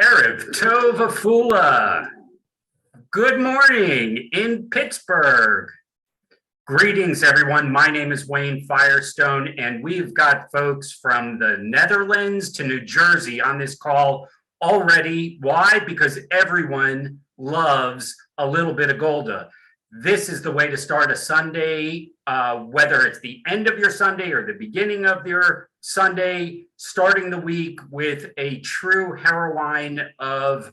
Erev Tov Afula. Good morning in Pittsburgh. Greetings, everyone. My name is Wayne Firestone, and we've got folks from the Netherlands to New Jersey on this call already. Why? Because everyone loves a little bit of Golda. This is the way to start a Sunday, whether it's the end of your Sunday or the beginning of your Sunday, starting the week with a true heroine of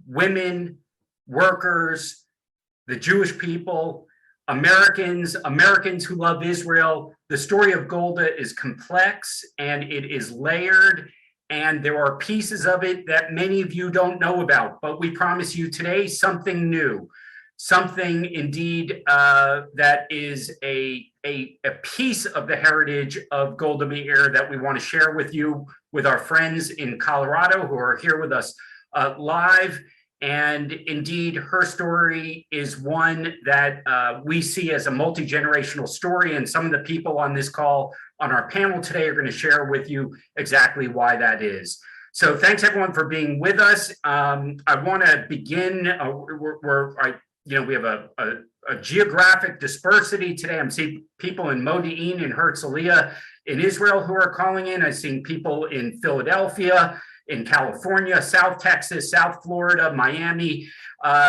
women, workers, the Jewish people, Americans who love Israel. The story of Golda is complex and it is layered, and there are pieces of it that many of you don't know about, but we promise you today something new. Something indeed that is a piece of the heritage of Golda Meir that we want to share with you, with our friends in Colorado who are here with us live. And indeed, her story is one that we see as a multi-generational story. And some of the people on this call on our panel today are going to share with you exactly why that is. So thanks everyone for being with us. I want to begin, we have a geographic dispersity today. I'm seeing people in Modi'in and Herzliya in Israel who are calling in. I've seen people in Philadelphia, in California, South Texas, South Florida, Miami.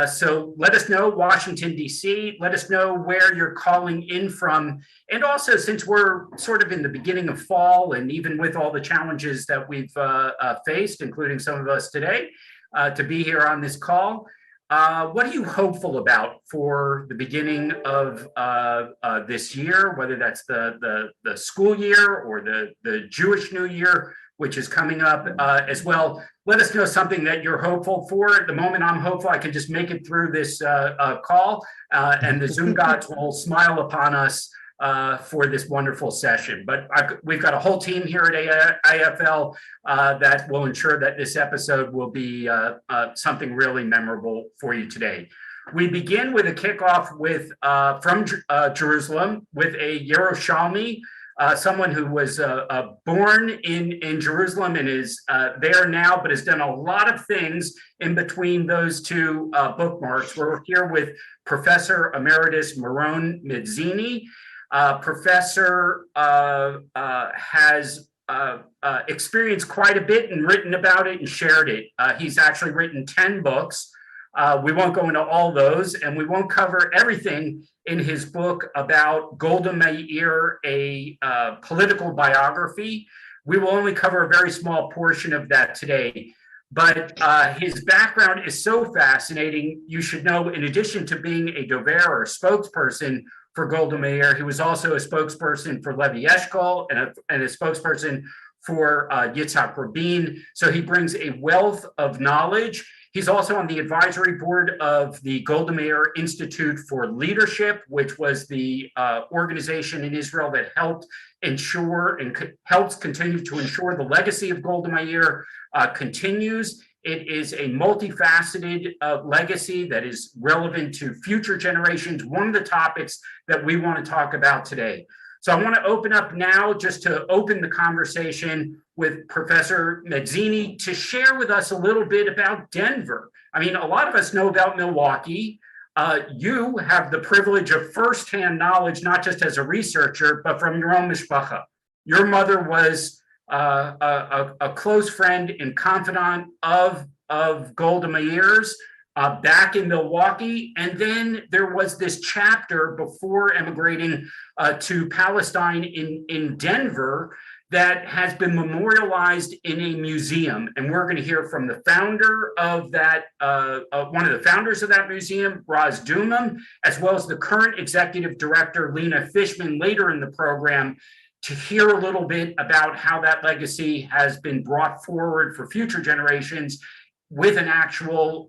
So let us know, Washington, D.C. Let us know where you're calling in from. And also, since we're sort of in the beginning of fall, and even with all the challenges that we've faced, including some of us today, to be here on this call, what are you hopeful about for the beginning of this year, whether that's the school year or the Jewish New Year, which is coming up as well? Let us know something that you're hopeful for. At the moment, I'm hopeful I can just make it through this call, and the Zoom gods will smile upon us for this wonderful session. But we've got a whole team here at IFL that will ensure that this episode will be something really memorable for you today. We begin with a kickoff with from Jerusalem with a Yerushalmi, someone who was born in Jerusalem and is there now, but has done a lot of things in between those two bookmarks. We're here with Professor Emeritus Meron Medzini. Professor has experienced quite a bit and written about it and shared it. He's actually written 10 books. We won't go into all those, and we won't cover everything in his book about Golda Meir, a political biography. We will only cover a very small portion of that today. But his background is so fascinating. You should know, in addition to being a dover or a spokesperson for Golda Meir, he was also a spokesperson for Levi Eshkol and a spokesperson for Yitzhak Rabin. So he brings a wealth of knowledge. He's also on the advisory board of the Golda Meir Institute for Leadership, which was the organization in Israel that helped ensure and helps continue to ensure the legacy of Golda Meir continues. It is a multifaceted legacy that is relevant to future generations, one of the topics that we want to talk about today. So I want to open up now, just to open the conversation, with Professor Medzini to share with us a little bit about Denver. I mean, a lot of us know about Milwaukee. You have the privilege of firsthand knowledge, not just as a researcher, but from your own mishpacha. Your mother was a close friend and confidant of Golda Meir's back in Milwaukee. And then there was this chapter before emigrating to Palestine in Denver that has been memorialized in a museum. And we're going to hear from the founder of that, one of the founders of that museum, Raz Dumam, as well as the current executive director, Lena Fishman, later in the program, to hear a little bit about how that legacy has been brought forward for future generations with an actual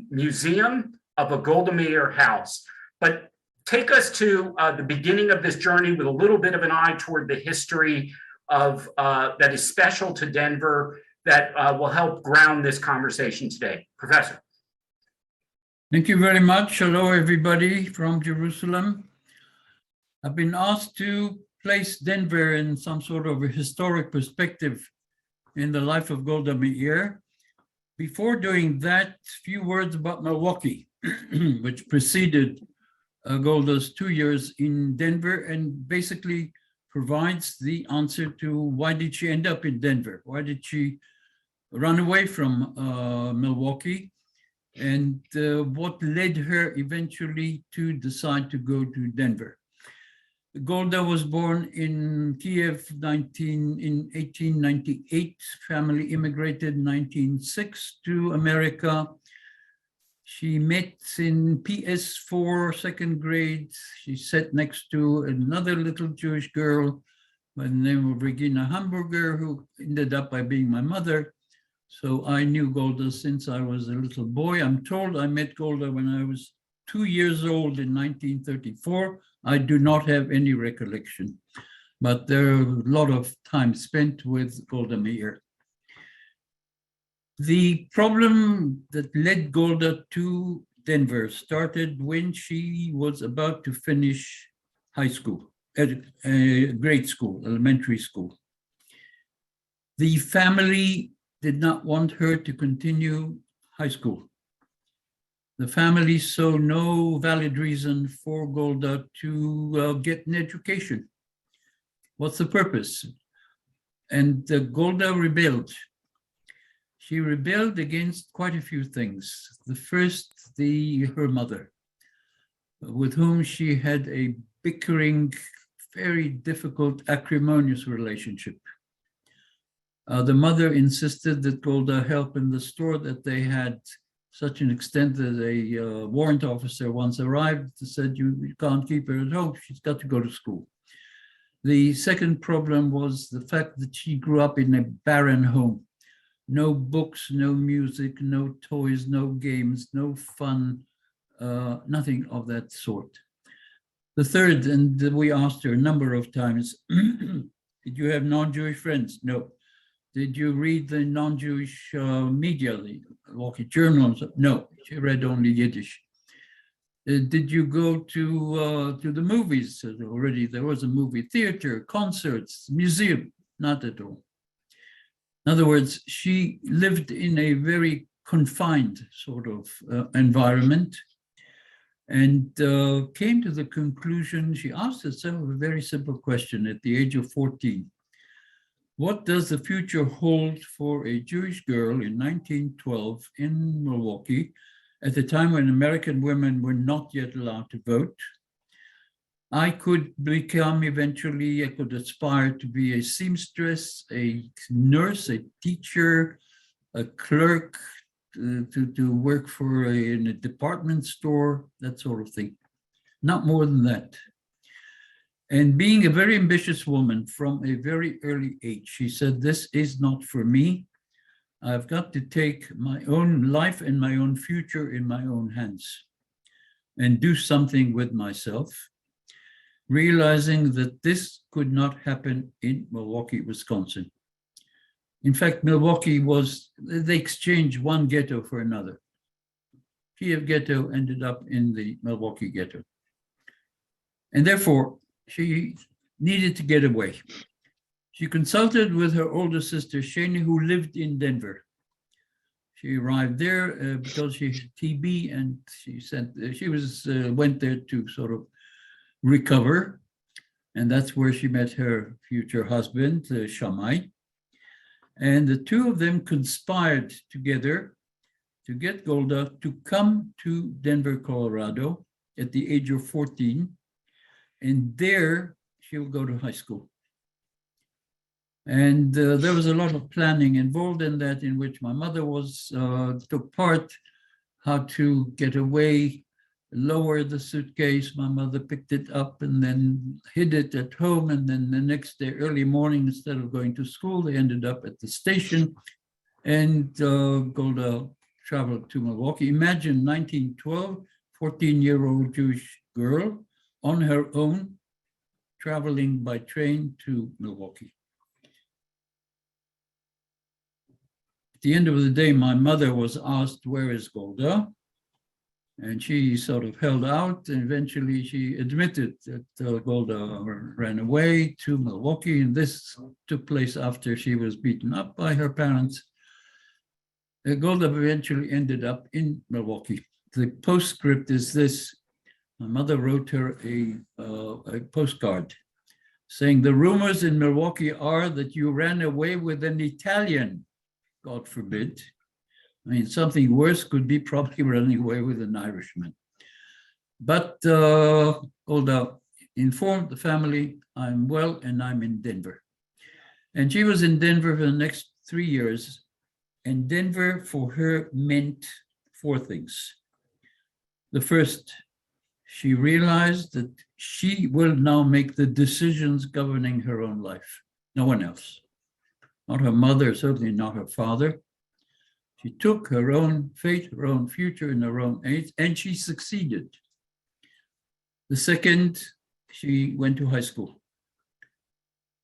museum of a Golda Meir house. But take us to the beginning of this journey with a little bit of an eye toward the history of that is special to Denver, that will help ground this conversation today. Professor. Thank you very much. Hello, everybody from Jerusalem. I've been asked to place Denver in some sort of a historic perspective in the life of Golda Meir. Before doing that, few words about Milwaukee, which preceded Golda's 2 years in Denver and basically provides the answer to why did she end up in Denver? Why did she run away from Milwaukee? And what led her eventually to decide to go to Denver? Golda was born in Kiev in 1898. Family immigrated in 1906 to America. She met in PS4, second grade. She sat next to another little Jewish girl by the name of Regina Hamburger, who ended up by being my mother. So I knew Golda since I was a little boy. I'm told I met Golda when I was 2 years old in 1934. I do not have any recollection, but there are a lot of time spent with Golda Meir. The problem that led Golda to Denver started when she was about to finish high school, grade school, elementary school. The family did not want her to continue high school. The family saw no valid reason for Golda to get an education. What's the purpose? And Golda rebelled. She rebelled against quite a few things. The first, her mother, with whom she had a bickering, very difficult, acrimonious relationship. The mother insisted that Golda help in the store that they had, such an extent that a warrant officer once arrived and said, you can't keep her at home, she's got to go to school. The second problem was the fact that she grew up in a barren home. No books, no music, no toys, no games, no fun, nothing of that sort. The third, and we asked her a number of times, did you have non-Jewish friends? No. Did you read the non-Jewish media, the Milwaukee journals? No, she read only Yiddish. Did you go to the movies? Already there was a movie theater, concerts, museum, not at all. In other words, she lived in a very confined sort of environment and came to the conclusion, she asked herself a very simple question at the age of 14. What does the future hold for a Jewish girl in 1912 in Milwaukee, at the time when American women were not yet allowed to vote? I could become eventually, I could aspire to be a seamstress, a nurse, a teacher, a clerk, to work for in a department store, that sort of thing. Not more than that. And being a very ambitious woman from a very early age, she said, this is not for me. I've got to take my own life and my own future in my own hands and do something with myself, realizing that this could not happen in Milwaukee, Wisconsin. In fact, Milwaukee they exchanged one ghetto for another. Kiev ghetto ended up in the Milwaukee ghetto. And therefore, she needed to get away. She consulted with her older sister, Shani, who lived in Denver. She arrived there because she had TB, and she went there to sort of recover. And that's where she met her future husband, Shammai. And the two of them conspired together to get Golda to come to Denver, Colorado at the age of 14. And there she'll go to high school. And there was a lot of planning involved in that, in which my mother took part, how to get away, lower the suitcase. My mother picked it up and then hid it at home. And then the next day, early morning, instead of going to school, they ended up at the station. And Golda traveled to Milwaukee. Imagine 1912, 14-year-old Jewish girl on her own, traveling by train to Milwaukee. At the end of the day, my mother was asked, where is Golda? And she sort of held out, and eventually she admitted that Golda ran away to Milwaukee, and this took place after she was beaten up by her parents. Golda eventually ended up in Milwaukee. The postscript is this. My mother wrote her a postcard saying, "The rumors in Milwaukee are that you ran away with an Italian, God forbid." I mean, something worse could be probably running away with an Irishman. But Golda informed the family, "I'm well and I'm in Denver." And she was in Denver for the next 3 years. And Denver for her meant 4 things. The first, she realized that she will now make the decisions governing her own life, no one else. Not her mother, certainly not her father. She took her own fate, her own future in her own age, and she succeeded. The second, she went to high school.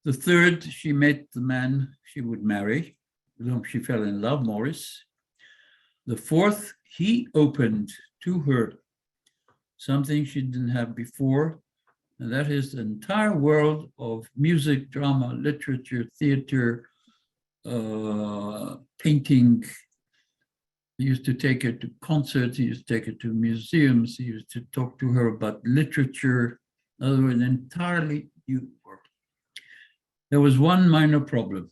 The third, she met the man she would marry, with whom she fell in love, Morris. The fourth, he opened to her something she didn't have before, and that is the entire world of music, drama, literature, theater, painting. He used to take her to concerts, he used to take her to museums, he used to talk to her about literature, in other words, an entirely new world. There was one minor problem.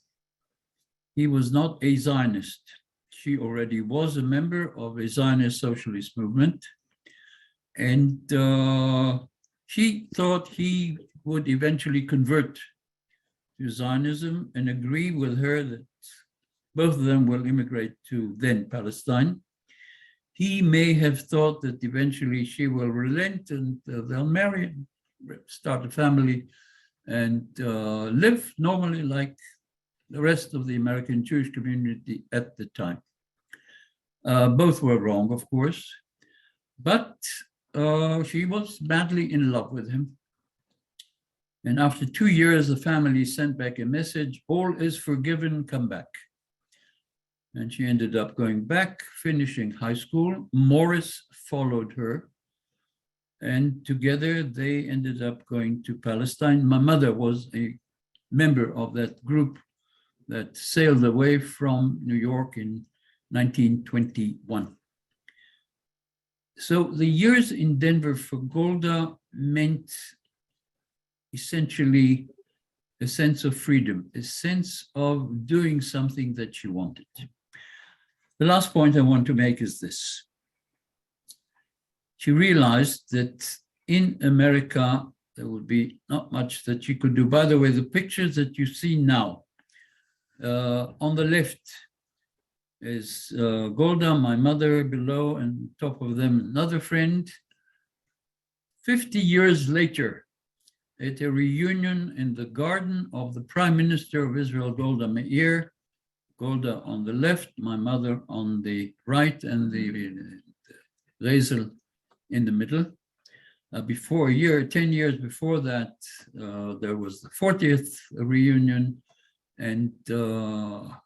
He was not a Zionist. She already was a member of a Zionist socialist movement. And she thought he would eventually convert to Zionism and agree with her that both of them will immigrate to then Palestine. He may have thought that eventually she will relent and they'll marry, start a family, and live normally like the rest of the American Jewish community at the time. Both were wrong, of course, but she was madly in love with him. And after 2 years, the family sent back a message, "All is forgiven, come back." And she ended up going back, finishing high school. Morris followed her. And together they ended up going to Palestine. My mother was a member of that group that sailed away from New York in 1921. So the years in Denver for Golda meant essentially a sense of freedom, a sense of doing something that she wanted. The last point I want to make is this. She realized that in America, there would be not much that she could do. By the way, the pictures that you see now, on the left is Golda, my mother, below, and top of them, another friend. 50 years later, at a reunion in the garden of the Prime Minister of Israel, Golda Meir, Golda on the left, my mother on the right, and the Rezel in the middle. Before 10 years before that, there was the 40th reunion, and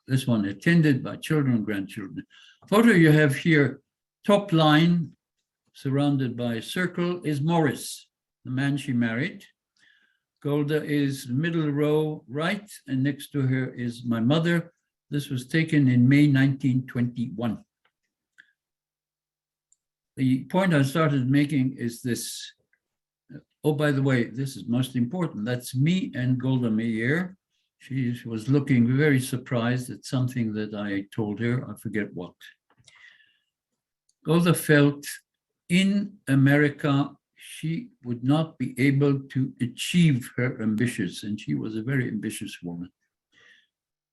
this one attended by children and grandchildren. Photo you have here, top line, surrounded by a circle, is Morris, the man she married. Golda is middle row right, and next to her is my mother. This was taken in May 1921. The point I started making is this. Oh, by the way, this is most important. That's me and Golda Meir. She was looking very surprised at something that I told her, I forget what. Golda felt in America, she would not be able to achieve her ambitions, and she was a very ambitious woman.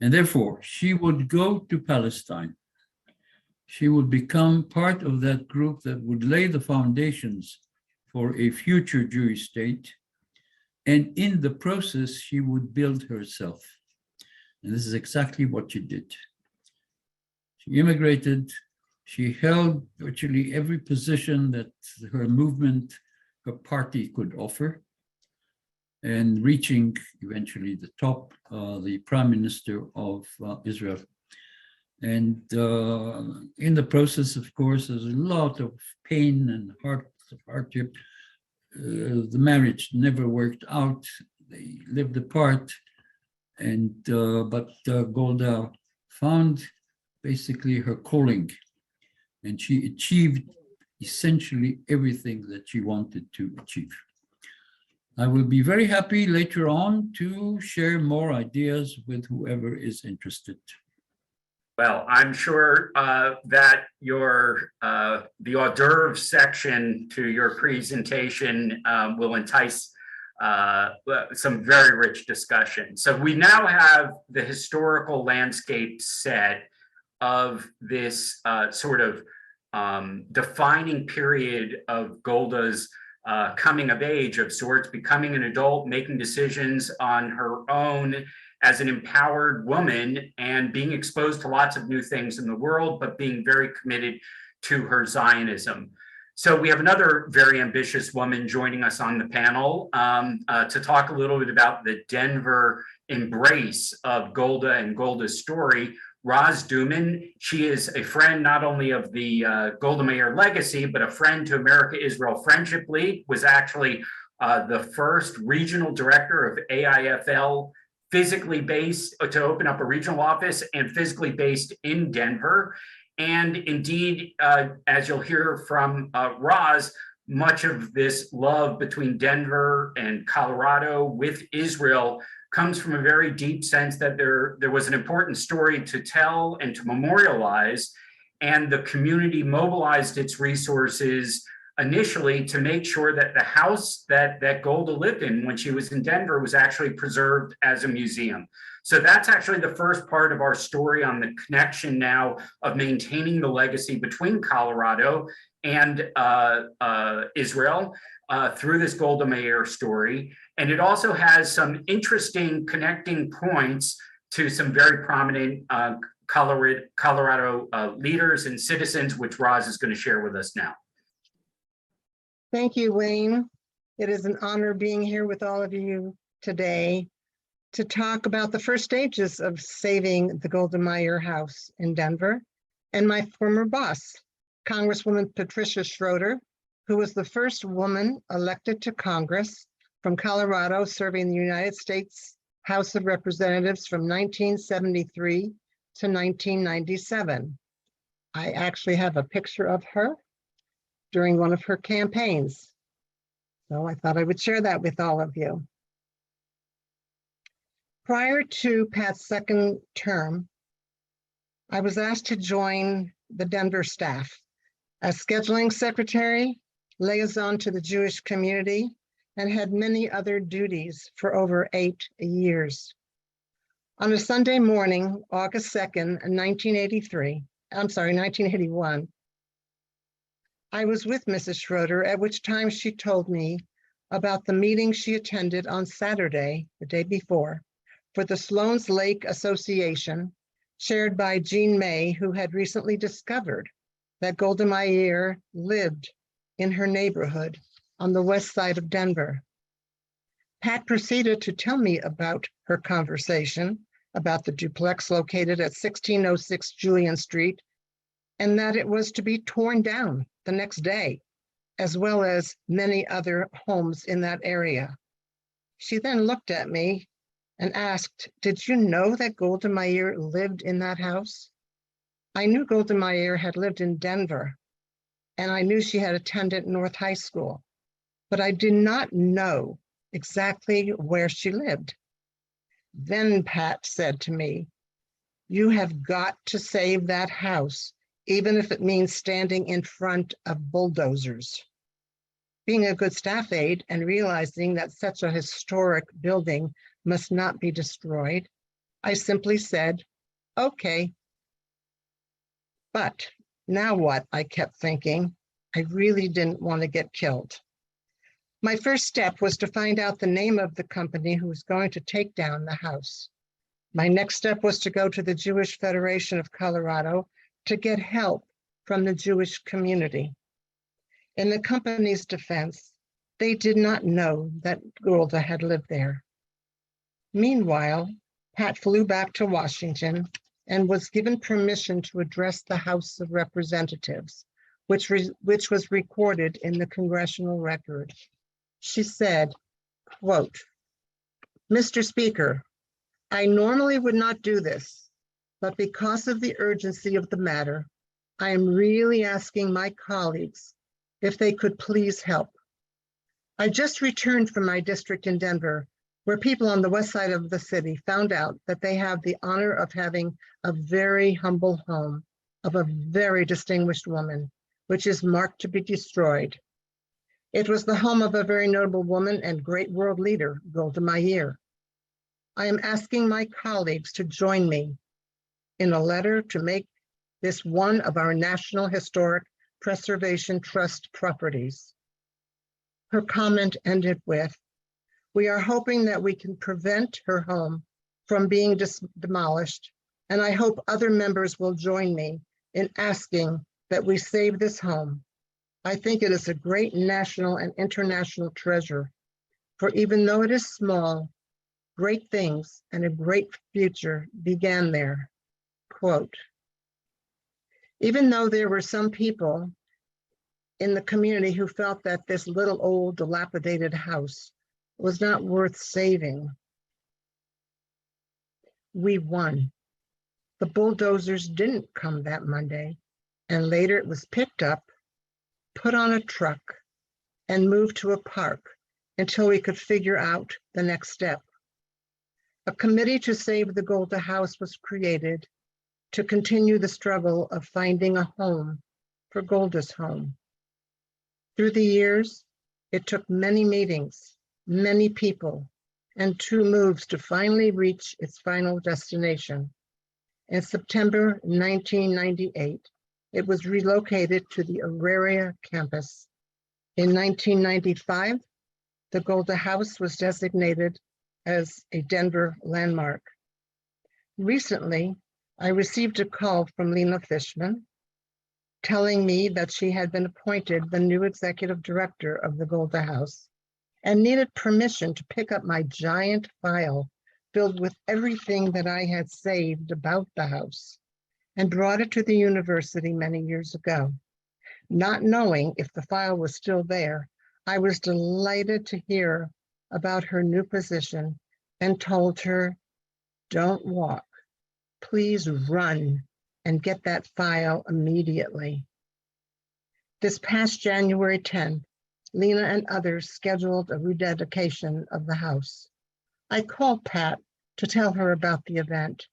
And therefore, she would go to Palestine. She would become part of that group that would lay the foundations for a future Jewish state. And in the process, she would build herself. And this is exactly what she did. She immigrated. She held virtually every position that her movement, her party could offer, and reaching eventually the top, the Prime Minister of Israel. And in the process, of course, there's a lot of pain and hardship. The marriage never worked out. They lived apart, and but Golda found basically her calling. And she achieved essentially everything that she wanted to achieve. I will be very happy later on to share more ideas with whoever is interested. Well, I'm sure that the hors d'oeuvre section to your presentation will entice some very rich discussion. So we now have the historical landscape set of this sort of defining period of Golda's coming of age of sorts, becoming an adult, making decisions on her own as an empowered woman and being exposed to lots of new things in the world, but being very committed to her Zionism. So we have another very ambitious woman joining us on the panel to talk a little bit about the Denver embrace of Golda and Golda's story. Roz Duman, she is a friend not only of the Golda Meir legacy, but a friend to America-Israel Friendship League, was actually the first regional director of AIFL, physically based to open up a regional office and physically based in Denver. And indeed, as you'll hear from Roz, much of this love between Denver and Colorado with Israel comes from a very deep sense that there was an important story to tell and to memorialize, and the community mobilized its resources initially to make sure that the house that Golda lived in when she was in Denver was actually preserved as a museum. So that's actually the first part of our story on the connection now of maintaining the legacy between Colorado and Israel through this Golda Meir story. And it also has some interesting connecting points to some very prominent Colorado leaders and citizens, which Roz is going to share with us now. Thank you, Wayne. It is an honor being here with all of you today to talk about the first stages of saving the Golda Meir House in Denver and my former boss, Congresswoman Patricia Schroeder, who was the first woman elected to Congress from Colorado, serving the United States House of Representatives from 1973 to 1997. I actually have a picture of her during one of her campaigns. So I thought I would share that with all of you. Prior to Pat's second term, I was asked to join the Denver staff as scheduling secretary, liaison to the Jewish community, and had many other duties for over 8 years. On a Sunday morning, August 2nd, 1981, I was with Mrs. Schroeder, at which time she told me about the meeting she attended on Saturday, the day before, for the Sloan's Lake Association, chaired by Jean May, who had recently discovered that Golda Meir lived in her neighborhood on the west side of Denver. Pat proceeded to tell me about her conversation about the duplex located at 1606 Julian Street, and that it was to be torn down the next day, as well as many other homes in that area. She then looked at me and asked, "Did you know that Golda Meir lived in that house?" I knew Golda Meir had lived in Denver, and I knew she had attended North High School, but I did not know exactly where she lived. Then Pat said to me, "You have got to save that house, even if it means standing in front of bulldozers." Being a good staff aide and realizing that such a historic building must not be destroyed, I simply said, "Okay." But now what? I kept thinking. I really didn't want to get killed. My first step was to find out the name of the company who was going to take down the house. My next step was to go to the Jewish Federation of Colorado to get help from the Jewish community. In the company's defense, they did not know that Golda had lived there. Meanwhile, Pat flew back to Washington and was given permission to address the House of Representatives, which was recorded in the congressional record. She said, quote, "Mr. Speaker, I normally would not do this, but because of the urgency of the matter, I am really asking my colleagues if they could please help. I just returned from my district in Denver, where people on the west side of the city found out that they have the honor of having a very humble home of a very distinguished woman, which is marked to be destroyed. It was the home of a very notable woman and great world leader, Golda Meir. I am asking my colleagues to join me in a letter to make this one of our National Historic Preservation Trust properties. Her comment ended with, "We are hoping that we can prevent her home from being demolished, and I hope other members will join me in asking that we save this home. I think it is a great national and international treasure, for even though it is small, great things and a great future began there." Quote. Even though there were some people in the community who felt that this little old dilapidated house was not worth saving, we won. The bulldozers didn't come that Monday, and later it was picked up, put on a truck, and moved to a park until we could figure out the next step. A committee to save the Golda House was created to continue the struggle of finding a home for Golda's home. Through the years, it took many meetings, many people, and 2 moves to finally reach its final destination. In September 1998, it was relocated to the Auraria campus. In 1995, the Golda House was designated as a Denver landmark. Recently, I received a call from Lena Fishman telling me that she had been appointed the new executive director of the Golda House and needed permission to pick up my giant file filled with everything that I had saved about the house and brought it to the university many years ago. Not knowing if the file was still there, I was delighted to hear about her new position and told her, "Don't walk. Please run and get that file immediately." This past January 10th, Lena and others scheduled a rededication of the house. I called Pat to tell her about the event.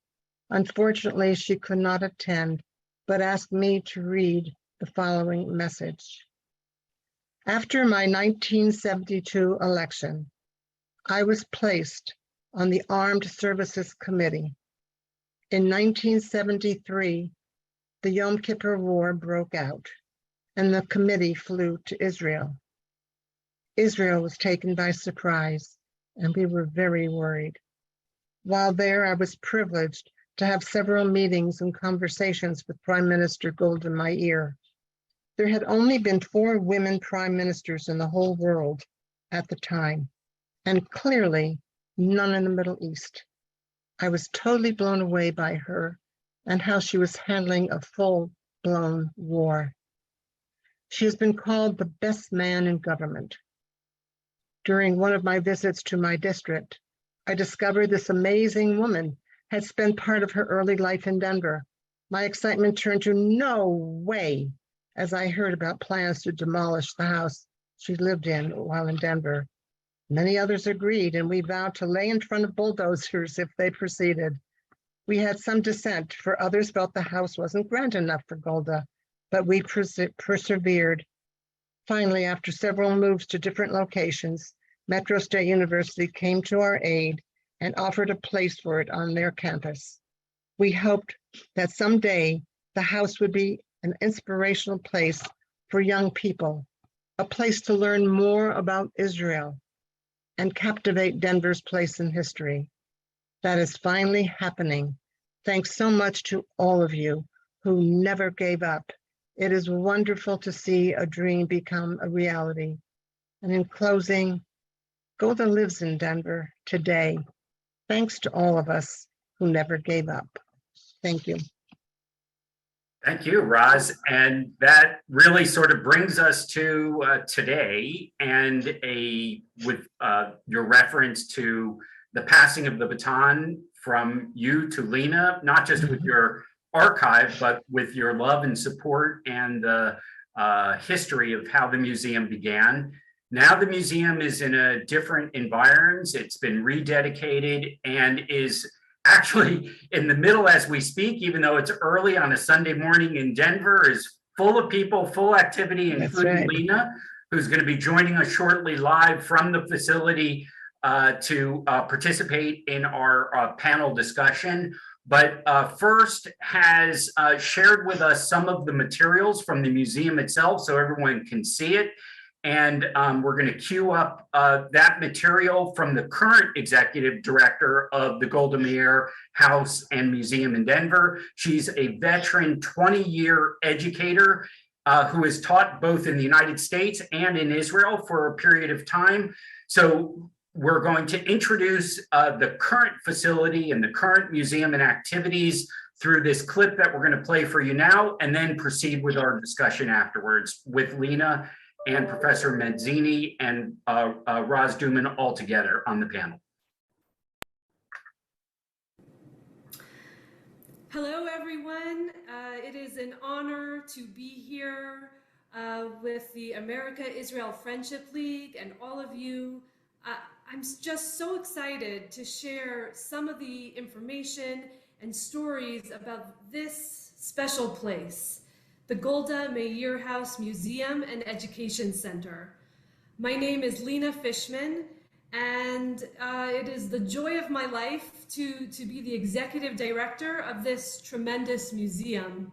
Unfortunately, she could not attend, but asked me to read the following message. After my 1972 election, I was placed on the Armed Services Committee. In 1973, the Yom Kippur War broke out, and the committee flew to Israel. Israel was taken by surprise, and we were very worried. While there, I was privileged to have several meetings and conversations with Prime Minister Golda Meir. There had only been 4 women prime ministers in the whole world at the time, and clearly none in the Middle East. I was totally blown away by her and how she was handling a full-blown war. She has been called the best man in government. During one of my visits to my district, I discovered this amazing woman had spent part of her early life in Denver. My excitement turned to no way as I heard about plans to demolish the house she lived in while in Denver. Many others agreed, and we vowed to lay in front of bulldozers if they proceeded. We had some dissent, for others felt the house wasn't grand enough for Golda, but we persevered. Finally, after several moves to different locations, Metro State University came to our aid and offered a place for it on their campus. We hoped that someday the house would be an inspirational place for young people, a place to learn more about Israel and captivate Denver's place in history. That is finally happening. Thanks so much to all of you who never gave up. It is wonderful to see a dream become a reality. And in closing, Golda lives in Denver today, thanks to all of us who never gave up. Thank you. Thank you, Roz. And that really sort of brings us to today, and with your reference to the passing of the baton from you to Lena, not just with your archive, but with your love and support and the history of how the museum began. Now the museum is in a different environment. It's been rededicated and is actually in the middle as we speak, even though it's early on a Sunday morning in Denver, is full of people, full activity, including Lena, who's going to be joining us shortly live from the facility to participate in our panel discussion. But first has shared with us some of the materials from the museum itself so everyone can see it. And we're going to queue up that material from the current executive director of the Golda Meir House and Museum in Denver. She's a veteran 20-year educator who has taught both in the United States and in Israel for a period of time. So we're going to introduce the current facility and the current museum and activities through this clip that we're going to play for you now, and then proceed with our discussion afterwards with Lena and Professor Medzini and Raz Duman all together on the panel. Hello, everyone. It is an honor to be here with the America-Israel Friendship League and all of you. I'm just so excited to share some of the information and stories about this special place, the Golda Meir House Museum and Education Center. My name is Lena Fishman, and it is the joy of my life to be the executive director of this tremendous museum.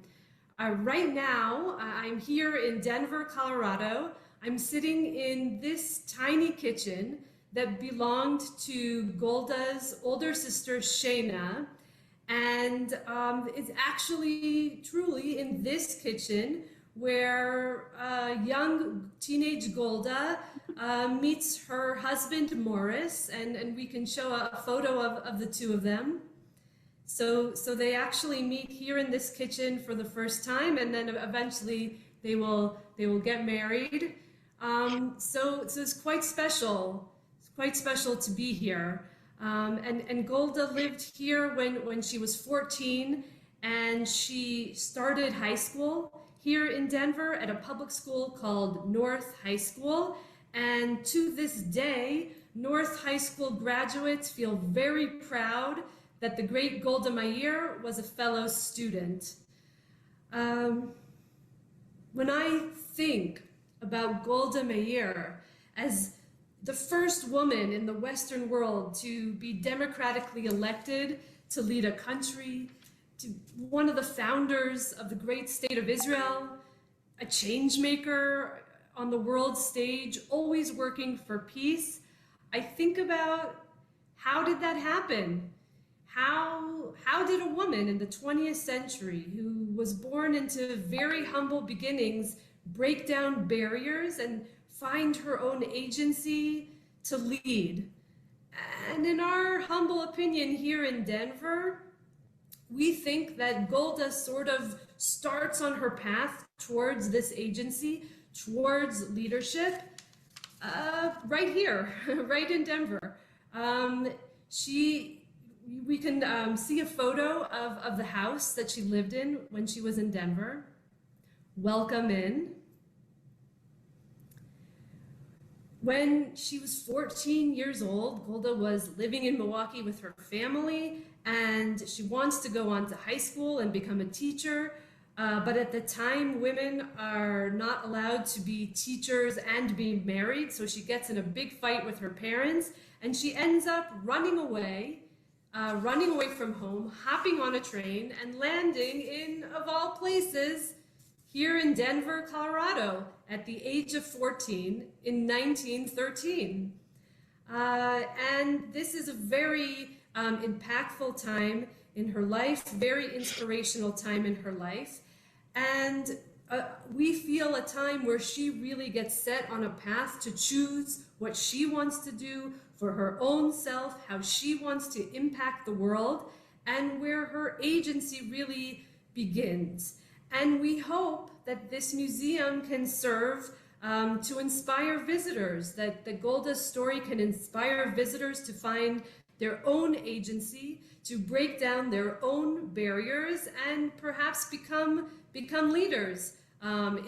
Right now, I'm here in Denver, Colorado. I'm sitting in this tiny kitchen that belonged to Golda's older sister, Shana. And it's actually truly in this kitchen where young teenage Golda meets her husband, Morris, and we can show a photo of the two of them. So they actually meet here in this kitchen for the first time, and then eventually they will get married. So it's quite special. It's quite special to be here. And Golda lived here when she was 14, and she started high school here in Denver at a public school called North High School. And to this day, North High School graduates feel very proud that the great Golda Meir was a fellow student. When I think about Golda Meir as the first woman in the Western world to be democratically elected to lead a country, to one of the founders of the great state of Israel, a change maker on the world stage, always working for peace, I think about how did that happen? How did a woman in the 20th century who was born into very humble beginnings break down barriers and find her own agency to lead? And in our humble opinion here in Denver, we think that Golda sort of starts on her path towards this agency, towards leadership, right here, right in Denver. We can see a photo of the house that she lived in when she was in Denver. Welcome in. When she was 14 years old, Golda was living in Milwaukee with her family, and she wants to go on to high school and become a teacher. But at the time, women are not allowed to be teachers and be married, so she gets in a big fight with her parents, and she ends up running away from home, hopping on a train, and landing in, of all places, here in Denver, Colorado, at the age of 14 in 1913. And this is a very impactful time in her life, very inspirational time in her life. And we feel a time where she really gets set on a path to choose what she wants to do for her own self, how she wants to impact the world, and where her agency really begins. And we hope that this museum can serve to inspire visitors, that Golda's story can inspire visitors to find their own agency, to break down their own barriers, and perhaps become leaders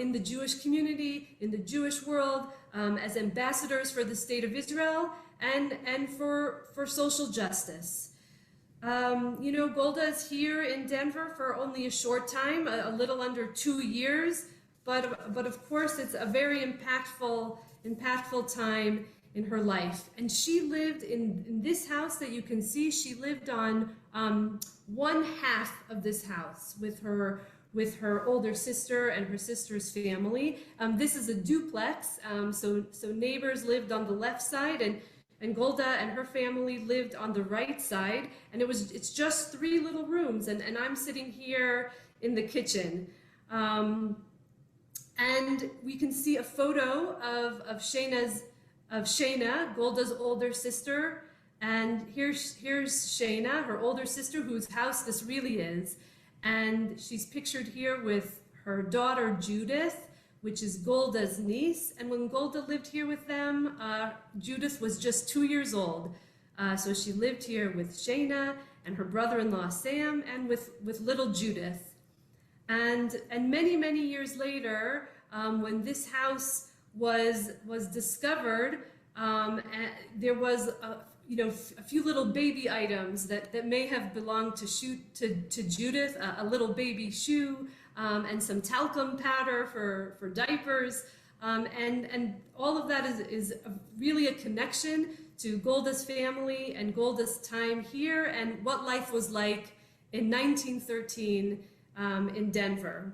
in the Jewish community, in the Jewish world, as ambassadors for the state of Israel and for social justice. You know, Golda is here in Denver for only a short time, a little under 2 years, but of course it's a very impactful time in her life. And she lived in this house that you can see. She lived on one half of this house with her older sister and her sister's family. This is a duplex, so neighbors lived on the left side, and Golda and her family lived on the right side, and it's just 3 little rooms, and I'm sitting here in the kitchen. And we can see a photo of Shana, Golda's older sister, and here's Shana, her older sister, whose house this really is, and she's pictured here with her daughter Judith, which is Golda's niece. And when Golda lived here with them, Judith was just 2 years old. So she lived here with Shana and her brother-in-law Sam, and with little Judith. And many years later, when this house was discovered, there was a few little baby items that may have belonged to Judith, a little baby shoe, and some talcum powder for diapers, and all of that is really a connection to Golda's family and Golda's time here and what life was like in 1913 in Denver.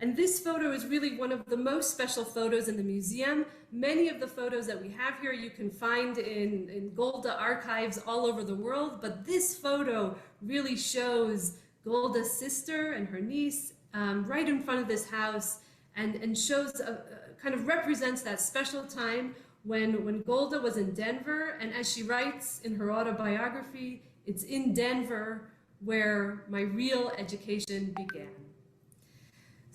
And this photo is really one of the most special photos in the museum. Many of the photos that we have here you can find in Golda archives all over the world, but this photo really shows Golda's sister and her niece right in front of this house, and shows kind of represents that special time when Golda was in Denver. And as she writes in her autobiography, it's in Denver where my real education began.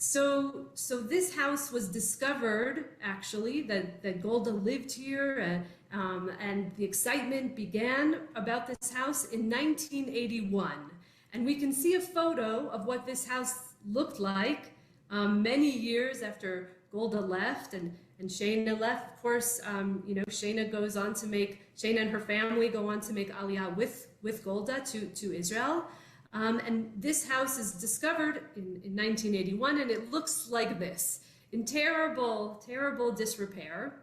So this house was discovered, actually, that Golda lived here, and the excitement began about this house in 1981. And we can see a photo of what this house looked like many years after Golda left and Shana left. Of course, Shana goes on to Shana and her family go on to make Aliyah with Golda to Israel. And this house is discovered in 1981, and it looks like this, in terrible disrepair.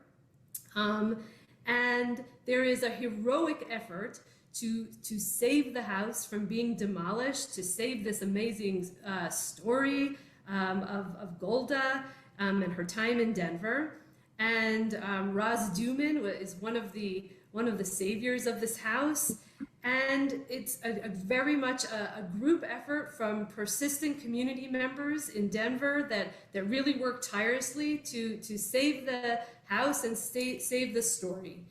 And there is a heroic effort to save the house from being demolished, to save this amazing story of Golda and her time in Denver. And Raz Duman is one of the saviors of this house. And it's a very much a group effort from persistent community members in Denver that really worked tirelessly to save the house and save the story.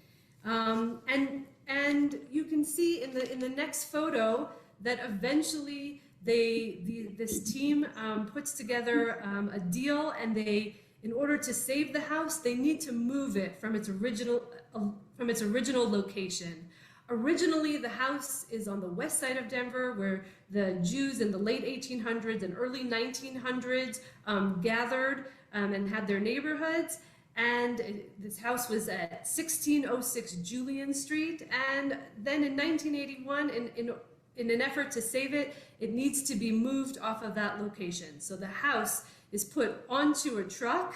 And you can see in the next photo that eventually this team puts together a deal, and in order to save the house, they need to move it from its original location. Originally, the house is on the west side of Denver, where the Jews in the late 1800s and early 1900s gathered and had their neighborhoods. And this house was at 1606 Julian Street. And then in 1981, in an effort to save it, it needs to be moved off of that location. So the house is put onto a truck,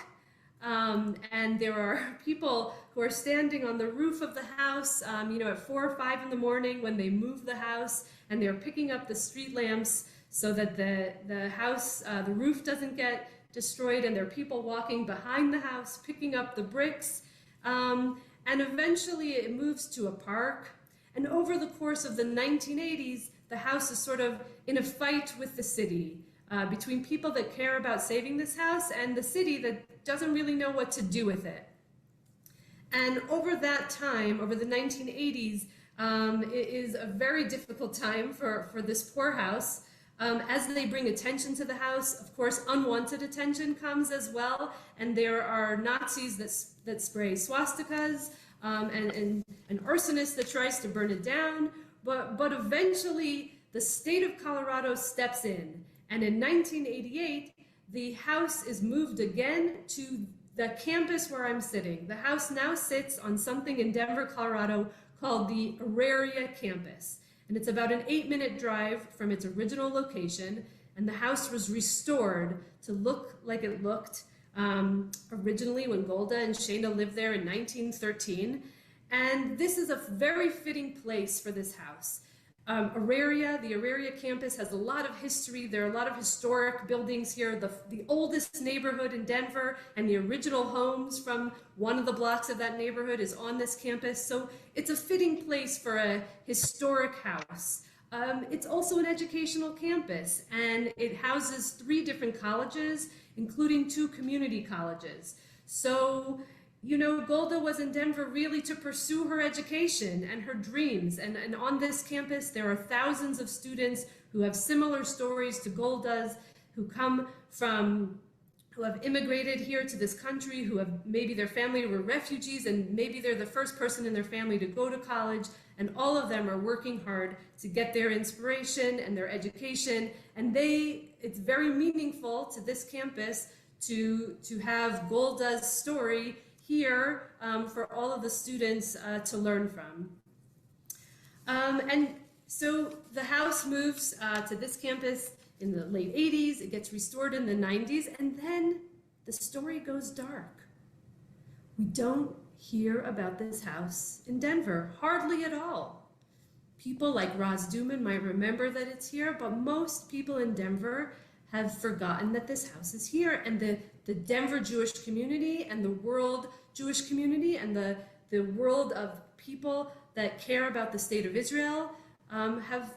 and there are people who are standing on the roof of the house, at 4 or 5 in the morning when they move the house, and they're picking up the street lamps so that the house, the roof doesn't get destroyed, and there are people walking behind the house picking up the bricks, and eventually it moves to a park. And over the course of the 1980s, the house is sort of in a fight with the city, between people that care about saving this house and the city that doesn't really know what to do with it. And over that time, over the 1980s, it is a very difficult time for this poor house. As they bring attention to the house, of course, unwanted attention comes as well, and there are Nazis that spray swastikas and an arsonist that tries to burn it down. But eventually, the state of Colorado steps in. And in 1988, the house is moved again to the campus where I'm sitting. The house now sits on something in Denver, Colorado called the Auraria campus. And it's about an 8-minute drive from its original location. And the house was restored to look like it looked originally when Golda and Shana lived there in 1913. And this is a very fitting place for this house. The Auraria campus has a lot of history. There are a lot of historic buildings here. The oldest neighborhood in Denver and the original homes from one of the blocks of that neighborhood is on this campus. So it's a fitting place for a historic house. It's also an educational campus, and it houses 3 different colleges, including 2 community colleges. So, you know, Golda was in Denver really to pursue her education and her dreams. And on this campus, there are thousands of students who have similar stories to Golda's, who have immigrated here to this country, who have maybe their family were refugees, and maybe they're the first person in their family to go to college. And all of them are working hard to get their inspiration and their education. And it's very meaningful to this campus to have Golda's story here for all of the students to learn from. And so the house moves to this campus in the late 80s, it gets restored in the 90s, and then the story goes dark. We don't hear about this house in Denver, hardly at all. People like Roz Duman might remember that it's here, but most people in Denver have forgotten that this house is here, and the Denver Jewish community and the world Jewish community and the world of people that care about the state of Israel have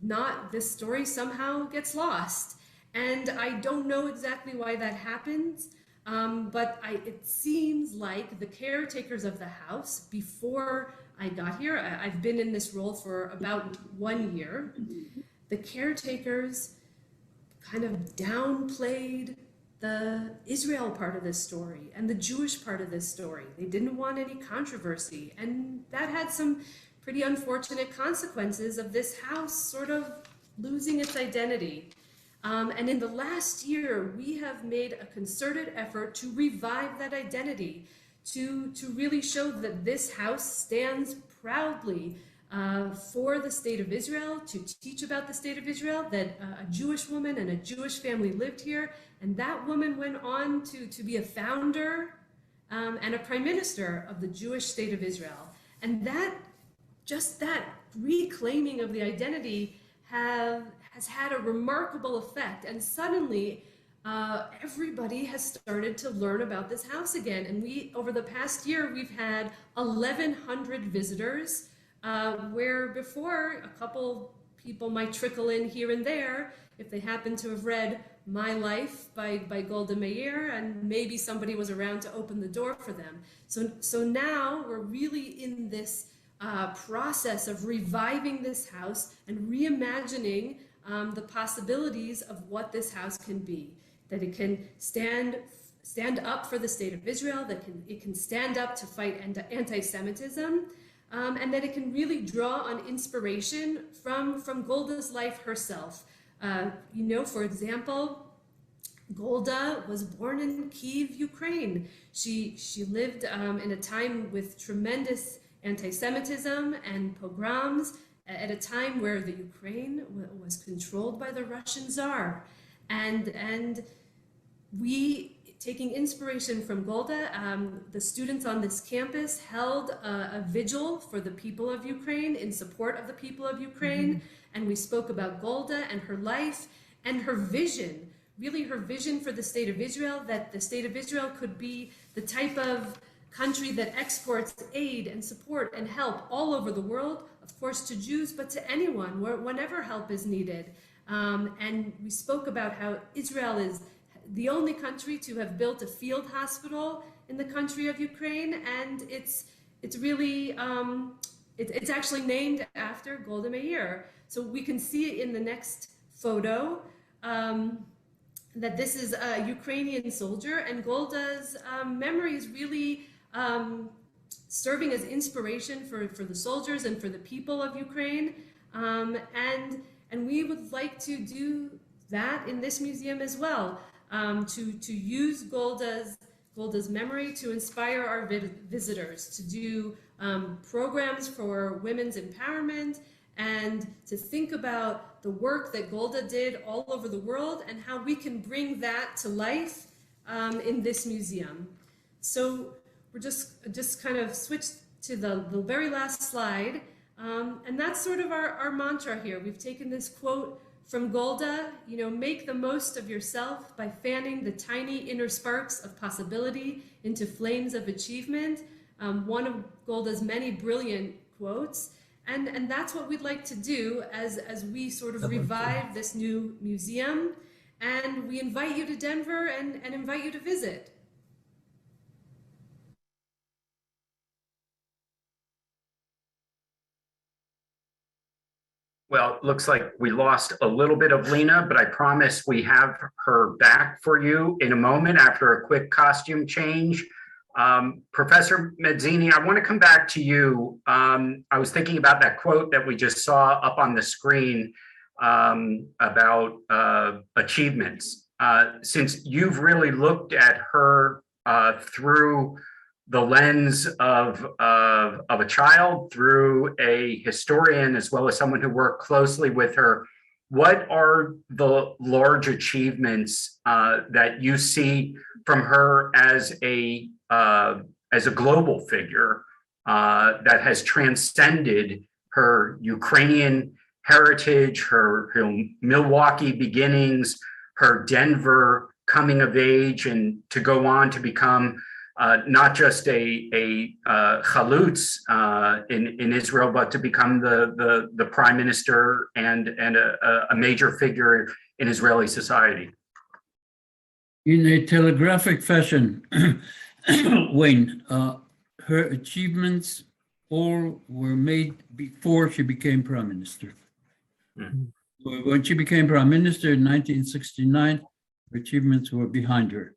not, this story somehow gets lost. And I don't know exactly why that happens, but it seems like the caretakers of the house, before I got here, I've been in this role for about 1 year, the caretakers kind of downplayed the Israel part of this story and the Jewish part of this story. They didn't want any controversy, and that had some pretty unfortunate consequences of this house sort of losing its identity. And in the last year, we have made a concerted effort to revive that identity, to really show that this house stands proudly for the state of Israel, to teach about the state of Israel, that a Jewish woman and a Jewish family lived here, and that woman went on to be a founder and a prime minister of the Jewish state of Israel. And that reclaiming of the identity has had a remarkable effect, and suddenly everybody has started to learn about this house again. And over the past year, we've had 1,100 visitors, where before a couple people might trickle in here and there if they happen to have read My Life by Golda Meir, and maybe somebody was around to open the door for them. So now we're really in this process of reviving this house and reimagining the possibilities of what this house can be, that it can stand up for the state of Israel, that it can stand up to fight anti-Semitism, and that it can really draw on inspiration from Golda's life herself. You know, for example, Golda was born in Kyiv, Ukraine. She lived in a time with tremendous anti-Semitism and pogroms, at a time where the Ukraine was controlled by the Russian Tsar. And we, taking inspiration from Golda, the students on this campus held a vigil for the people of Ukraine, in support of the people of Ukraine. And we spoke about Golda and her life and her vision, really her vision for the state of Israel, that the state of Israel could be the type of country that exports aid and support and help all over the world, of course to Jews, but to anyone, whenever help is needed. And we spoke about how Israel is the only country to have built a field hospital in the country of Ukraine, and it's really, it's actually named after Golda Meir. So we can see in the next photo that this is a Ukrainian soldier, and Golda's memories really serving as inspiration for the soldiers and for the people of Ukraine. And we would like to do that in this museum as well, to use Golda's memory to inspire our visitors, to do programs for women's empowerment, and to think about the work that Golda did all over the world and how we can bring that to life in this museum. So we're just kind of switched to the very last slide. And that's sort of our mantra here. We've taken this quote from Golda, make the most of yourself by fanning the tiny inner sparks of possibility into flames of achievement. One of Golda's many brilliant quotes. And that's what we'd like to do as we sort of revive this new museum. And we invite you to Denver and invite you to visit. Well, looks like we lost a little bit of Lena, but I promise we have her back for you in a moment after a quick costume change. Professor Medzini, I want to come back to you. I was thinking about that quote that we just saw up on the screen about achievements. Since you've really looked at her through the lens of a child, through a historian, as well as someone who worked closely with her, what are the large achievements that you see from her as a global figure that has transcended her Ukrainian heritage, her Milwaukee beginnings, her Denver coming of age, and to go on to become not just a chalutz in Israel, but to become the prime minister and a major figure in Israeli society? In a telegraphic fashion, Wayne, her achievements all were made before she became prime minister. When she became prime minister in 1969, her achievements were behind her.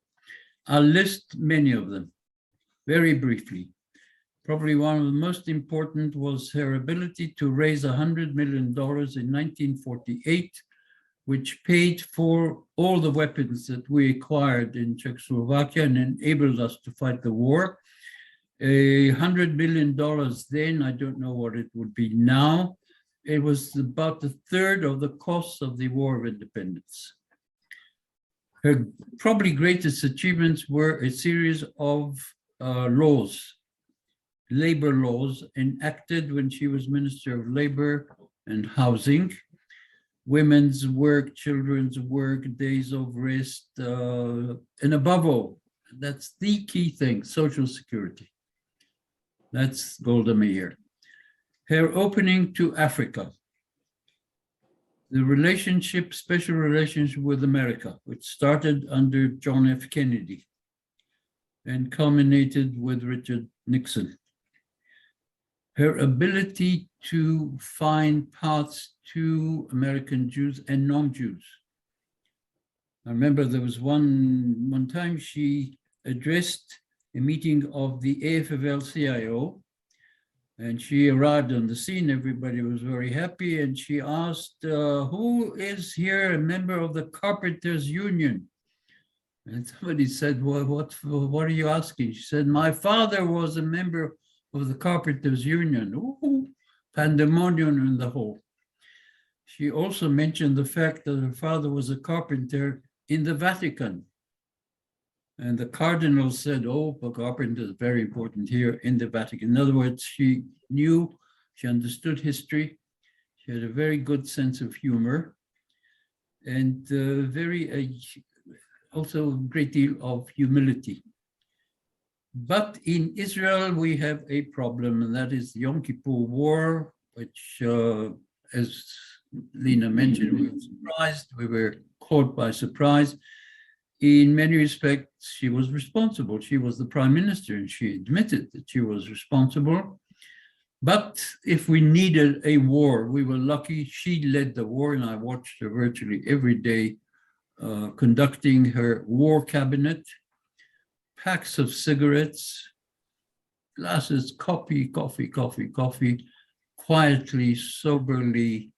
I'll list many of them very briefly. Probably one of the most important was her ability to raise $100 million in 1948, which paid for all the weapons that we acquired in Czechoslovakia and enabled us to fight the war. $100 million then, I don't know what it would be now. It was about a third of the cost of the War of Independence. Her probably greatest achievements were a series of laws, labor laws, enacted when she was Minister of Labor and Housing. Women's work, children's work, days of rest, and above all, that's the key thing, Social Security. That's Golda Meir. Her opening to Africa, the relationship, special relationship with America, which started under John F. Kennedy and culminated with Richard Nixon. Her ability to find paths to American Jews and non-Jews. I remember there was one time she addressed a meeting of the AFL-CIO, and she arrived on the scene. Everybody was very happy, and she asked, who is here a member of the Carpenters Union? And somebody said, well, what are you asking? She said, my father was a member of the Carpenters Union. Ooh, pandemonium in the hall. She also mentioned the fact that her father was a carpenter in the Vatican. And the cardinal said, oh, a carpenter is very important here in the Vatican. In other words, she knew, she understood history. She had a very good sense of humor and also a great deal of humility. But in Israel, we have a problem, and that is the Yom Kippur War, which, as Lena mentioned, we were surprised, we were caught by surprise. In many respects, she was responsible. She was the prime minister, and she admitted that she was responsible. But if we needed a war, we were lucky. She led the war, and I watched her virtually every day conducting her war cabinet, packs of cigarettes, glasses, coffee, quietly, soberly,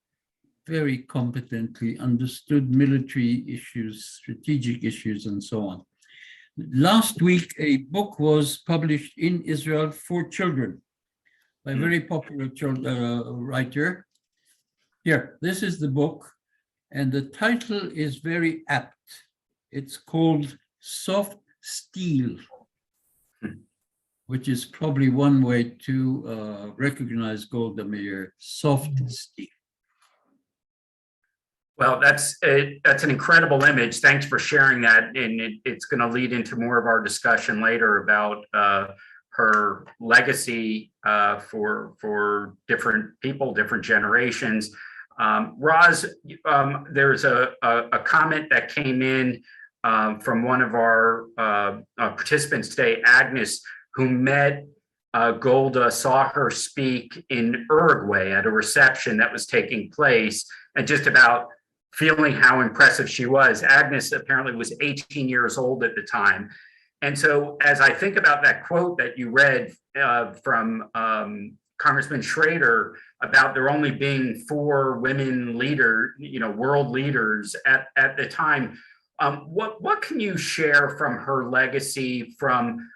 very competently understood military issues, strategic issues, and so on. Last week, a book was published in Israel for children by a very popular writer. Here, this is the book, and the title is very apt. It's called Soft Steel, which is probably one way to recognize Golda Meir, soft steel. Well, that's an incredible image. Thanks for sharing that. And it's going to lead into more of our discussion later about her legacy for different people, different generations. Roz, there's a comment that came in from one of our participants today, Agnes, who met Golda, saw her speak in Uruguay at a reception that was taking place, and just about feeling how impressive she was. Agnes apparently was 18 years old at the time. And so as I think about that quote that you read from Congressman Schrader about there only being 4 women world leaders at the time, what can you share from her legacy, from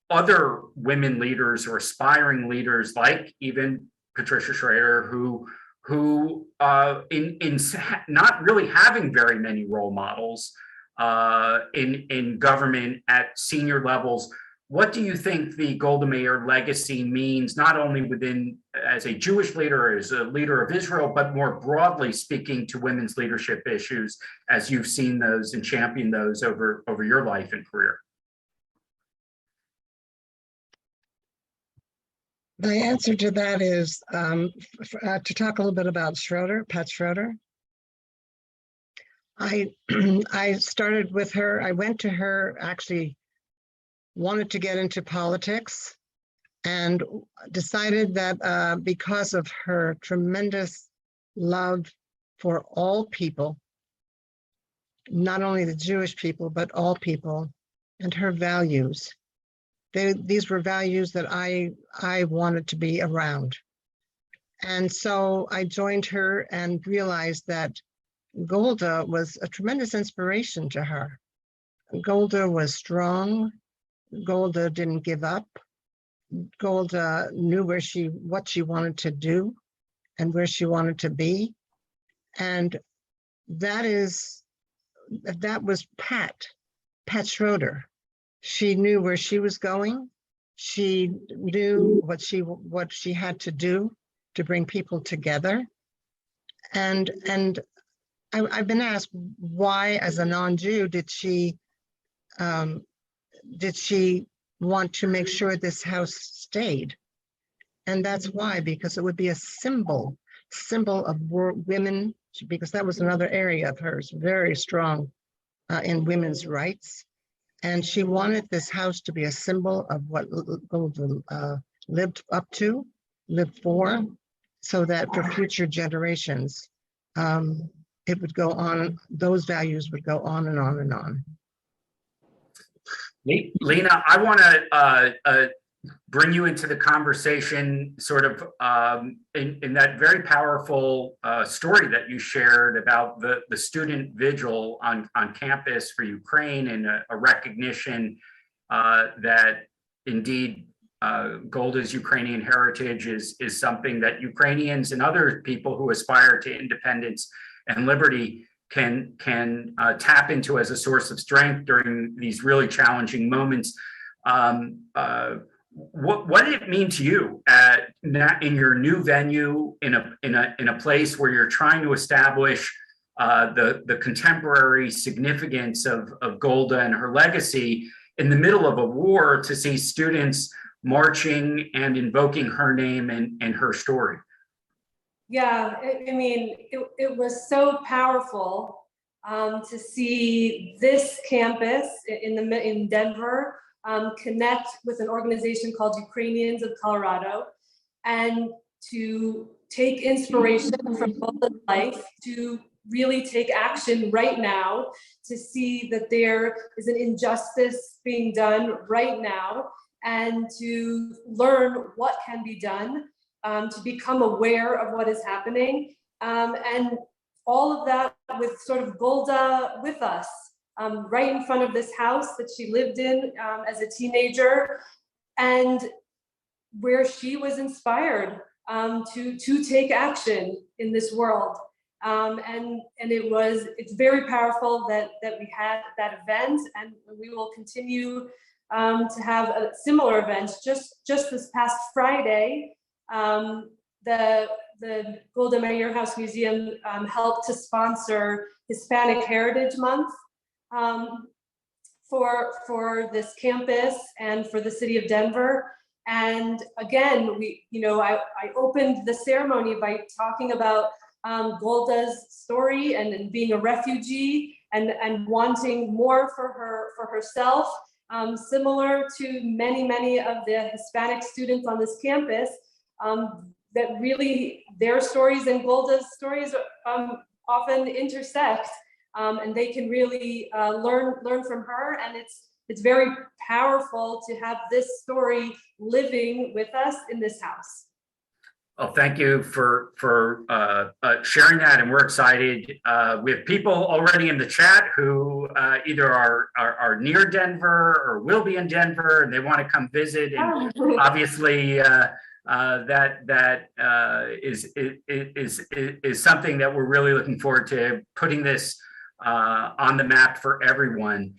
other women leaders or aspiring leaders like even Patricia Schrader, who in not really having very many role models in government at senior levels? What do you think the Golda Meir legacy means, not only within as a Jewish leader, as a leader of Israel, but more broadly speaking to women's leadership issues as you've seen those and championed those over your life and career? The answer to that is to talk a little bit about Pat Schroeder. I started with her. I went to her, actually wanted to get into politics, and decided that because of her tremendous love for all people, not only the Jewish people, but all people, and her values. These were values that I wanted to be around. And so I joined her and realized that Golda was a tremendous inspiration to her. Golda was strong. Golda didn't give up. Golda knew what she wanted to do and where she wanted to be. And that was Pat Schroeder. She knew where she was going. She knew what she had to do to bring people together. And I've been asked why, as a non-Jew, did she want to make sure this house stayed? And that's why, because it would be a symbol of women, because that was another area of hers, very strong in women's rights. And she wanted this house to be a symbol of what Golda lived for, so that for future generations, it would go on, those values would go on and on and on. Lena, I want to bring you into the conversation sort of in that very powerful story that you shared about the student vigil on campus for Ukraine, and a recognition that indeed Golda's Ukrainian heritage is something that Ukrainians and other people who aspire to independence and liberty can tap into as a source of strength during these really challenging moments. What did it mean to you in your new venue, in a place where you're trying to establish the contemporary significance of Golda and her legacy in the middle of a war, to see students marching and invoking her name and her story? Yeah, I mean, it was so powerful to see this campus in Denver connect with an organization called Ukrainians of Colorado, and to take inspiration from Golda's life to really take action right now, to see that there is an injustice being done right now, and to learn what can be done, to become aware of what is happening, and all of that with sort of Golda with us, right in front of this house that she lived in as a teenager, and where she was inspired to take action in this world. And it's very powerful that we had that event, and we will continue to have similar events. Just this past Friday, the Golda Meir House Museum helped to sponsor Hispanic Heritage Month for this campus and for the city of Denver. And again, I opened the ceremony by talking about Golda's story and being a refugee and wanting more for herself, similar to many of the Hispanic students on this campus, that really their stories and Golda's stories often intersect, and they can really learn from her. And it's very powerful to have this story living with us in this house. Well, thank you for sharing that, and we're excited. We have people already in the chat who either are near Denver or will be in Denver, and they want to come visit. And obviously, that is something that we're really looking forward to, putting this on the map for everyone.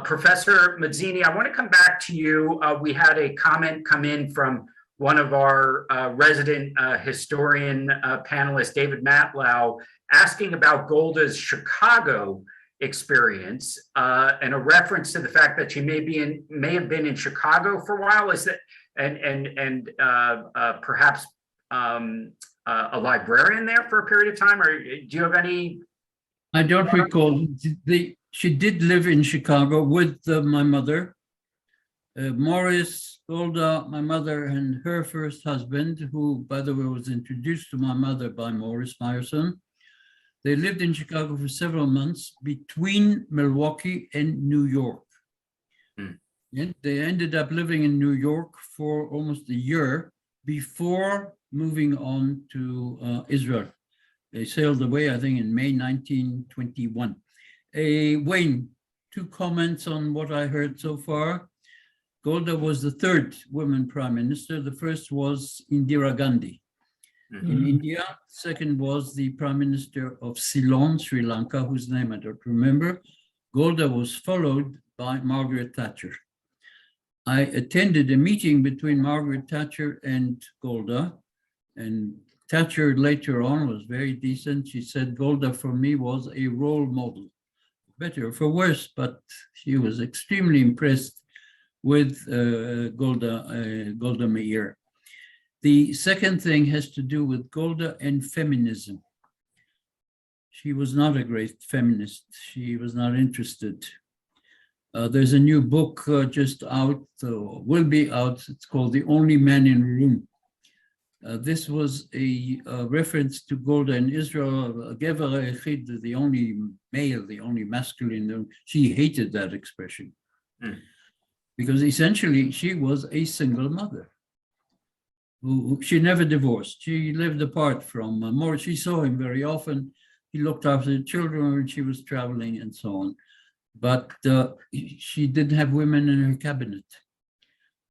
Professor Medzini, I want to come back to you. We had a comment come in from one of our resident historian panelists, David Matlow, asking about Golda's Chicago experience and a reference to the fact that she may have been in Chicago for a while. Is that and perhaps a librarian there for a period of time, or do you have any? I don't recall. She did live in Chicago with my mother. Morris, Golda, my mother, and her first husband, who, by the way, was introduced to my mother by Morris Meyerson. They lived in Chicago for several months between Milwaukee and New York. And they ended up living in New York for almost a year before moving on to Israel. They sailed away, I think, in May 1921. Wayne, 2 comments on what I heard so far. Golda was the 3rd woman prime minister. The first was Indira Gandhi in India. Second was the prime minister of Ceylon, Sri Lanka, whose name I don't remember. Golda was followed by Margaret Thatcher. I attended a meeting between Margaret Thatcher and Golda, and Thatcher later on was very decent. She said Golda for me was a role model, better or for worse, but she was extremely impressed with Golda Meir. The second thing has to do with Golda and feminism. She was not a great feminist. She was not interested. There's a new book just out, will be out. It's called The Only Man in the Room. This was a reference to Golda in Israel, Gever Echid, the only male, the only masculine. She hated that expression. Because essentially she was a single mother. She never divorced. She lived apart from Morris. She saw him very often. He looked after the children when she was traveling and so on. But she didn't have women in her cabinet.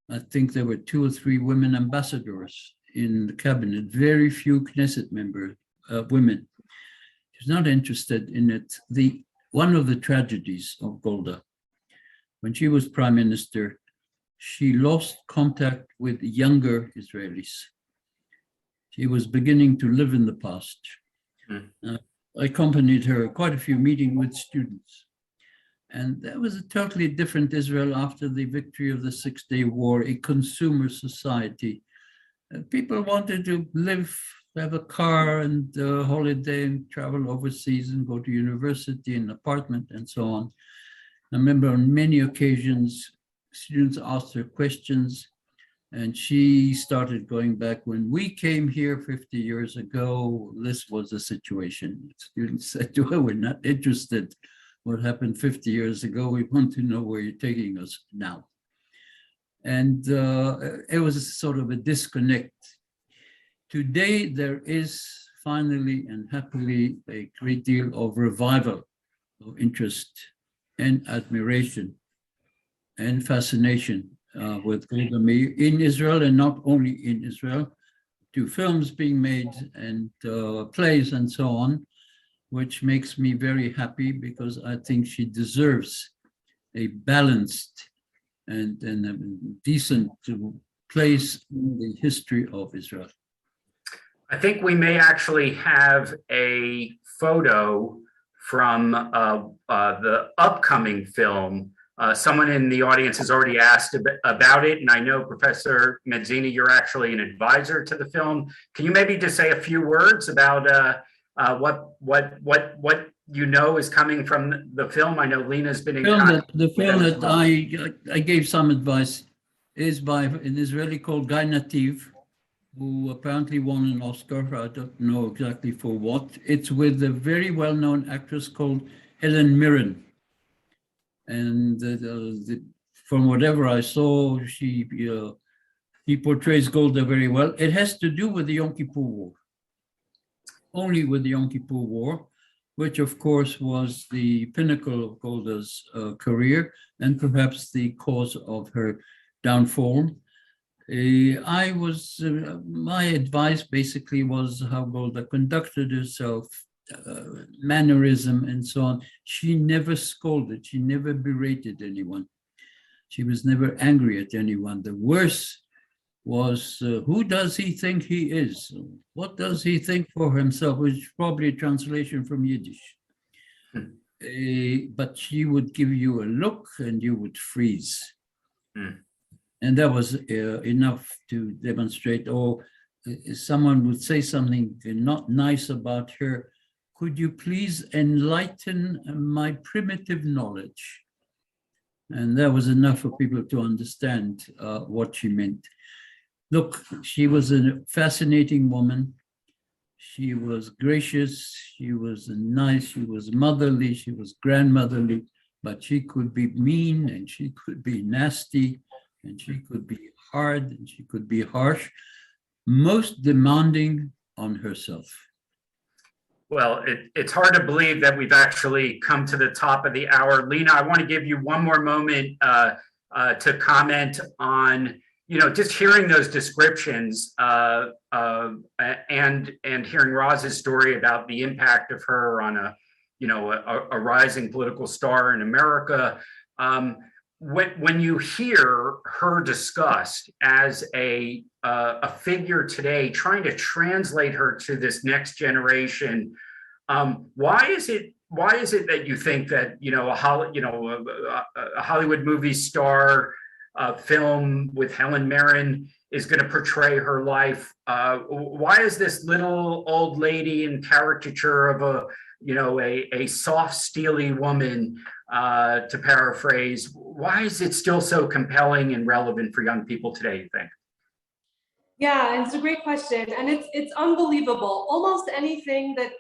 I think there were 2 or 3 women ambassadors in the cabinet, very few Knesset members, women. She's not interested in it. One of the tragedies of Golda, when she was prime minister, she lost contact with younger Israelis. She was beginning to live in the past. I accompanied her quite a few meetings with students. And that was a totally different Israel after the victory of the 6-Day War, a consumer society. People wanted to live, have a car and holiday and travel overseas and go to university and apartment and so on. I remember on many occasions, students asked her questions, and she started going back. When we came here 50 years ago, this was the situation. Students said to her, we're not interested what happened 50 years ago. We want to know where you're taking us now. And it was sort of a disconnect. Today, there is finally and happily a great deal of revival of interest and admiration and fascination with Golda Meir in Israel, and not only in Israel, to films being made and plays and so on, which makes me very happy because I think she deserves a balanced and a decent place in the history of Israel. I think we may actually have a photo from the upcoming film. Someone in the audience has already asked about it, and I know Professor Medzini, you're actually an advisor to the film. Can you maybe just say a few words about what you know is coming from the film? I know Lena's been in contact. The film that I gave some advice is by an Israeli called Guy Nativ, who apparently won an Oscar. I don't know exactly for what. It's with a very well-known actress called Helen Mirren. And from whatever I saw, he portrays Golda very well. It has to do with the Yom Kippur War, only with the Yom Kippur War, which of course was the pinnacle of Golda's career and perhaps the cause of her downfall. My advice basically was how Golda conducted herself, mannerism and so on. She never scolded, she never berated anyone. She was never angry at anyone. The worst was, who does he think he is? What does he think for himself? Which is probably a translation from Yiddish. But she would give you a look and you would freeze. And that was enough to demonstrate, or someone would say something not nice about her. Could you please enlighten my primitive knowledge? And that was enough for people to understand what she meant. Look, she was a fascinating woman. She was gracious, she was nice, she was motherly, she was grandmotherly, but she could be mean and she could be nasty and she could be hard and she could be harsh, most demanding on herself. Well, it's hard to believe that we've actually come to the top of the hour. Lena, I want to give you one more moment to comment on, just hearing those descriptions and hearing Roz's story about the impact of her on a rising political star in America. When you hear her discussed as a figure today, trying to translate her to this next generation, why is it that you think that a Hollywood movie star film with Helen Mirren is going to portray her life? Why is this little old lady in caricature of a soft, steely woman, to paraphrase, why is it still so compelling and relevant for young people today, you think? Yeah, it's a great question, and it's unbelievable. Almost anything that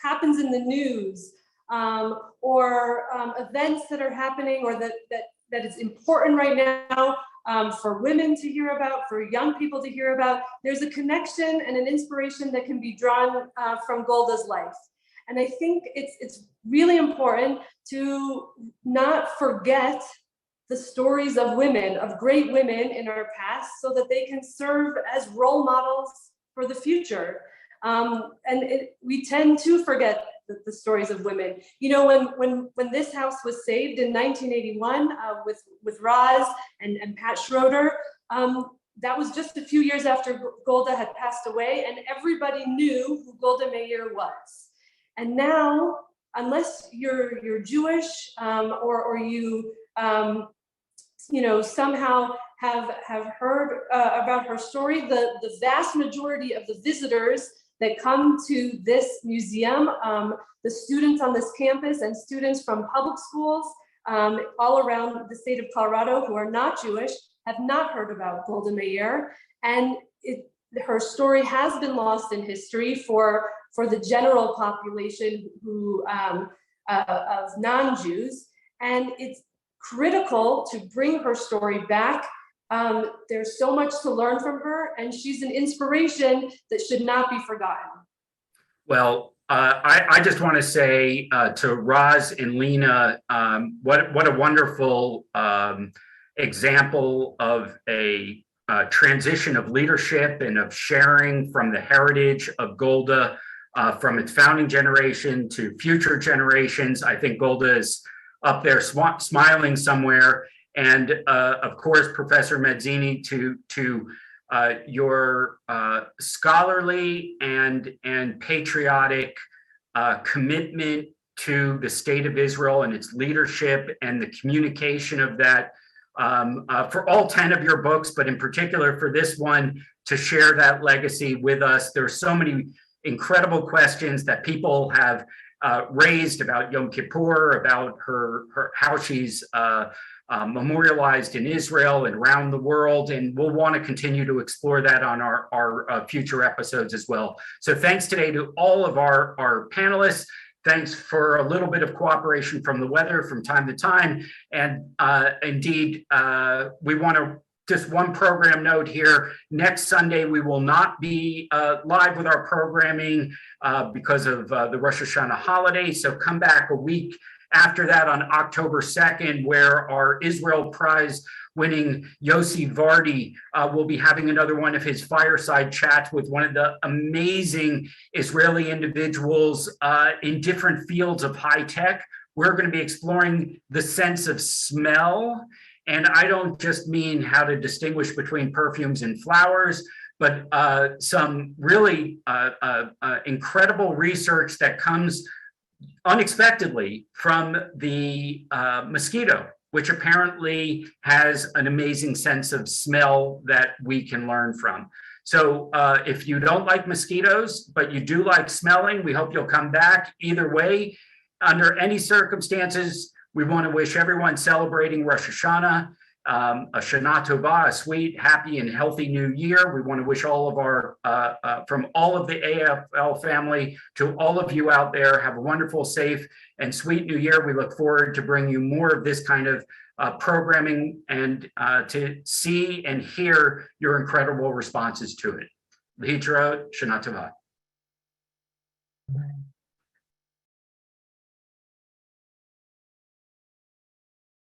happens in the news or events that are happening or that is important right now for women to hear about, for young people to hear about, there's a connection and an inspiration that can be drawn from Golda's life. And I think it's really important to not forget the stories of women, of great women in our past, so that they can serve as role models for the future. We tend to forget the stories of women. When this house was saved in 1981 with Roz and Pat Schroeder, that was just a few years after Golda had passed away, and everybody knew who Golda Meir was. And now, unless you're Jewish or you somehow have heard about her story, the vast majority of the visitors that come to this museum, the students on this campus and students from public schools all around the state of Colorado who are not Jewish, have not heard about Golda Meir, and her story has been lost in history for the general population who of non-Jews, and it's critical to bring her story back There's so much to learn from her, and she's an inspiration that should not be forgotten. Well, I just want to say to Roz and Lena, what a wonderful example of a transition of leadership and of sharing from the heritage of Golda, from its founding generation to future generations. I think Golda is up there smiling somewhere. And of course, Professor Medzini, to your scholarly and patriotic commitment to the state of Israel and its leadership and the communication of that for all 10 of your books, but in particular for this one, to share that legacy with us. There are so many incredible questions that people have raised about Yom Kippur, about her how she's memorialized in Israel and around the world, and we'll want to continue to explore that on our future episodes as well. So thanks today to all of our panelists. Thanks for a little bit of cooperation from the weather from time to time. And indeed, we want to just one program note here. Next Sunday, we will not be live with our programming because of the Rosh Hashanah holiday. So come back a week after that on October 2nd, where our Israel Prize winning Yossi Vardi will be having another one of his fireside chats with one of the amazing Israeli individuals in different fields of high tech. We're going to be exploring the sense of smell. And I don't just mean how to distinguish between perfumes and flowers, but some really incredible research that comes unexpectedly from the mosquito, which apparently has an amazing sense of smell that we can learn from. So if you don't like mosquitoes, but you do like smelling, we hope you'll come back. Either way, under any circumstances, we want to wish everyone celebrating Rosh Hashanah a Shana Tova, a sweet, happy, and healthy new year. We want to wish all of our, from all of the AFL family to all of you out there, have a wonderful, safe, and sweet new year. We look forward to bringing you more of this kind of programming and to see and hear your incredible responses to it. L'hitraot, Shana Tova.